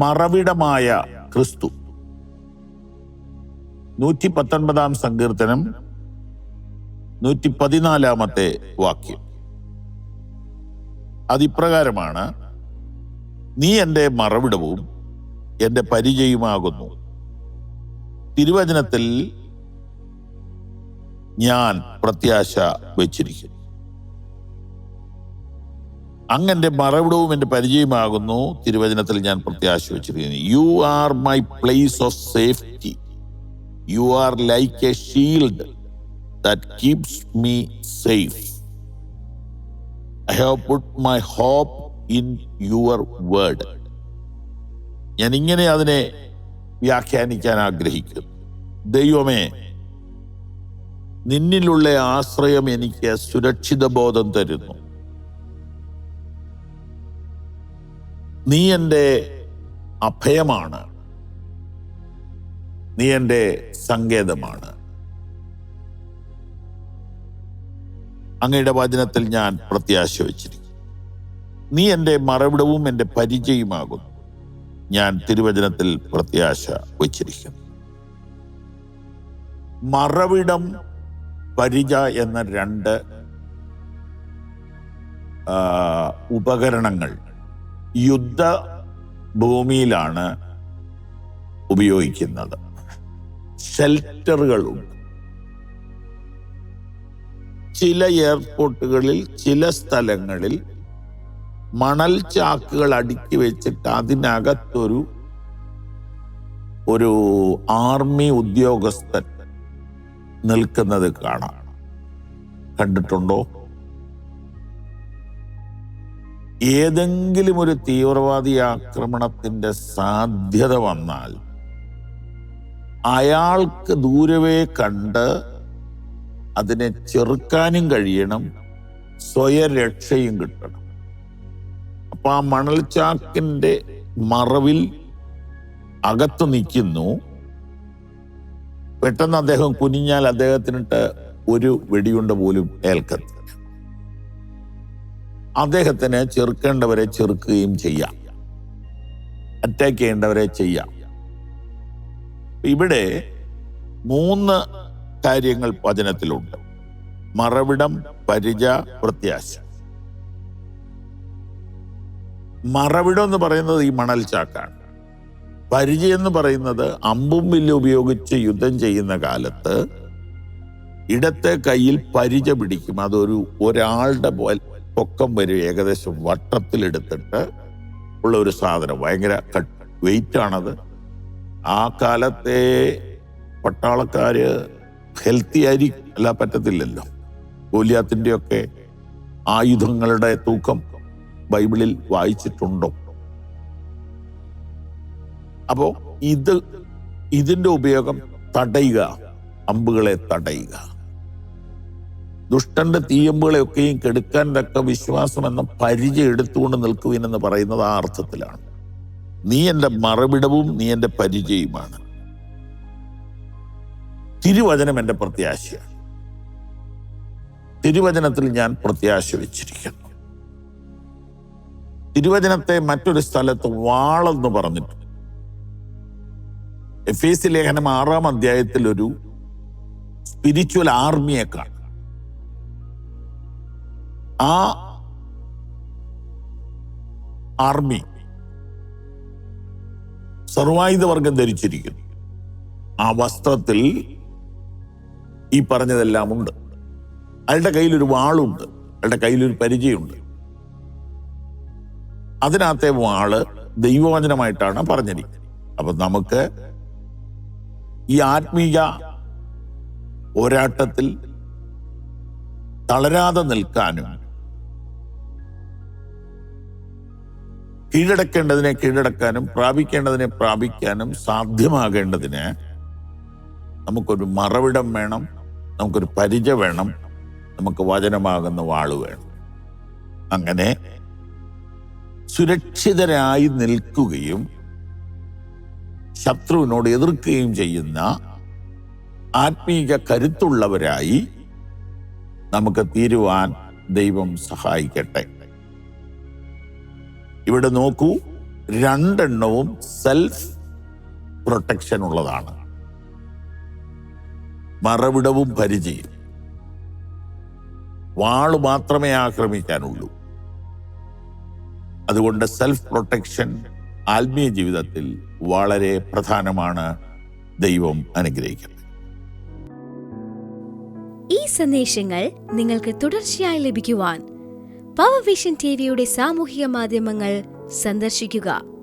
മറവിടമായ ക്രിസ്തു. 119 സങ്കീർത്തനം 114 വാക്യം അതിപ്രകാരമാണ്: നീ എൻ്റെ മറവിടവും എൻ്റെ പരിചയമാകുന്നു. തിരുവചനത്തിൽ ഞാൻ പ്രത്യാശ വച്ചിരിക്കുന്നു. അങ്ങെൻ്റെ മറവിടവും എൻ്റെ പരിചയമാകുന്നു. തിരുവചനത്തിൽ ഞാൻ പ്രത്യാശ വച്ചിരിക്കുന്നു. You are my place of safety. You are like A shield that keeps me safe. I have put my hope in your word. ഞാൻ ഇങ്ങനെ അതിനെ വ്യാഖ്യാനിക്കാൻ ആഗ്രഹിക്കുന്നു: ദൈവമേ, നിന്നിലുള്ള ആശ്രയം എനിക്ക് സുരക്ഷിത ബോധം തരുന്നു. നീ എൻ്റെ അഭയമാണ്, നീ എൻ്റെ സങ്കേതമാണ്. അങ്ങയുടെ വചനത്തിൽ ഞാൻ പ്രത്യാശ വച്ചിരിക്കുന്നു. നീ എൻ്റെ മറവിടവും എൻ്റെ പരിചയമാകുന്നു. ഞാൻ തിരുവചനത്തിൽ പ്രത്യാശ വച്ചിരിക്കുന്നു. മറവിടം, പരിച എന്ന 2 ഉപകരണങ്ങൾ യുദ്ധഭൂമിയിലാണ് ഉപയോഗിക്കുന്നത്. ഷെൽട്ടറുകളുണ്ട്. ചില എയർപോർട്ടുകളിൽ, ചില സ്ഥലങ്ങളിൽ മണൽ ചാക്കുകൾ അടുക്കി വെച്ചിട്ട് അതിനകത്തൊരു ആർമി ഉദ്യോഗസ്ഥൻ നിൽക്കുന്നത് കാണാം. കണ്ടിട്ടുണ്ടോ? ഏതെങ്കിലും ഒരു തീവ്രവാദി ആക്രമണത്തിന്റെ സാധ്യത വന്നാൽ അയാൾക്ക് ദൂരവേ കണ്ട് അതിനെ ചെറുക്കാനും കഴിയണം, സ്വയരക്ഷയും കിട്ടണം. അപ്പൊ ആ മണൽച്ചാക്കിന്റെ മറവിൽ അകത്ത് നിൽക്കുന്നു. പെട്ടെന്ന് അദ്ദേഹം കുനിഞ്ഞാൽ അദ്ദേഹത്തിനിട്ട് ഒരു വെടിയുണ്ട പോലും ഏൽക്കത്തില്ല. അദ്ദേഹത്തിന് ചെറുക്കേണ്ടവരെ ചെറുക്കുകയും ചെയ്യാം, അറ്റാക്ക് ചെയ്യേണ്ടവരെ ചെയ്യാം. ഇവിടെ 3 കാര്യങ്ങൾ വചനത്തിലുണ്ട്: മറവിടം, പരിച, പ്രത്യാശ. മറവിടം എന്ന് പറയുന്നത് ഈ മണൽ ചാക്കാണ്. പരിച എന്ന് പറയുന്നത് അമ്പും വില്ലും ഉപയോഗിച്ച് യുദ്ധം ചെയ്യുന്ന കാലത്ത് ഇടത്തെ കയ്യിൽ പരിച പിടിക്കും. ഒരാളുടെ പൊക്കം വരും, ഏകദേശം വട്ടത്തിലെടുത്തിട്ട് ഉള്ള ഒരു സാധനം. ഭയങ്കര വെയിറ്റ് ആണത്. ആ കാലത്തെ പട്ടാളക്കാര് ഹെൽത്തി അല്ല പറ്റത്തില്ലല്ലോ. ഗോലിയാത്തിന്റെ ഒക്കെ ആയുധങ്ങളുടെ തൂക്കം ബൈബിളിൽ വായിച്ചിട്ടുണ്ടോ? അപ്പോ ഇതിന്റെ ഉപയോഗം തടയുക, അമ്പുകളെ തടയുക, ദുഷ്ടന്റെ തീയമ്പുകളെയൊക്കെയും കെടുക്കാൻ തക്ക വിശ്വാസം എന്ന പരിചയം എടുത്തുകൊണ്ട് നിൽക്കുവിനെന്ന് പറയുന്നത് ആ അർത്ഥത്തിലാണ്. നീ എൻ്റെ മറവിടവും നീ എൻ്റെ പരിചയമാണ്. തിരുവചനം എൻ്റെ പ്രത്യാശയാണ്. തിരുവചനത്തിൽ ഞാൻ പ്രത്യാശ വെച്ചിരിക്കുന്നു. തിരുവചനത്തെ മറ്റൊരു സ്ഥലത്ത് വാളെന്ന് പറഞ്ഞിട്ടുണ്ട്. എഫേസ്യ ലേഖനം 6-ാം അധ്യായത്തിൽ ഒരു സ്പിരിച്വൽ ആർമിയെ കാണും. ആ ആർമി സർവായുധവർഗം ധരിച്ചിരിക്കുന്നു. ആ വസ്ത്രത്തിൽ ഈ പറഞ്ഞതെല്ലാം ഉണ്ട്. അയാളുടെ കയ്യിലൊരു വാളുണ്ട്, അയാളുടെ കയ്യിലൊരു പരിചയമുണ്ട്. അതിനകത്തെ വാള് ദൈവവചനമായിട്ടാണ് പറഞ്ഞിരിക്കുന്നത്. അപ്പൊ നമുക്ക് ഈ ആത്മീയ പോരാട്ടത്തിൽ തളരാതെ നിൽക്കാനും കീഴടക്കേണ്ടതിനെ കീഴടക്കാനും പ്രാപിക്കേണ്ടതിനെ പ്രാപിക്കാനും സാധ്യമാകേണ്ടതിന് നമുക്കൊരു മറവിടം വേണം, നമുക്കൊരു പരിച വേണം, നമുക്ക് വചനമാകുന്ന വാള് വേണം. അങ്ങനെ സുരക്ഷിതരായി നിൽക്കുകയും ശത്രുവിനോട് എതിർക്കുകയും ചെയ്യുന്ന ആത്മീക കരുത്തുള്ളവരായി നമുക്ക് തീരുവാൻ ദൈവം സഹായിക്കട്ടെ. ഇവിടെ നോക്കൂ, രണ്ടെണ്ണവും സെൽഫ് പ്രൊട്ടക്ഷൻ ഉള്ളതാണ്. മറവിടവും പരിചയം. വാള് മാത്രമേ ആക്രമിക്കാനുള്ളൂ. അതുകൊണ്ട് സെൽഫ് പ്രൊട്ടക്ഷൻ ആത്മീയ ജീവിതത്തിൽ വളരെ പ്രധാനമാണ്. ദൈവം അനുഗ്രഹിക്കട്ടെ. ഈ സന്ദേശങ്ങൾ നിങ്ങൾക്ക് തുടർച്ചയായി ലഭിക്കുവാൻ പവർ വിഷൻ ടിവിയുടെ സാമൂഹിക മാധ്യമങ്ങൾ സന്ദർശിക്കുക.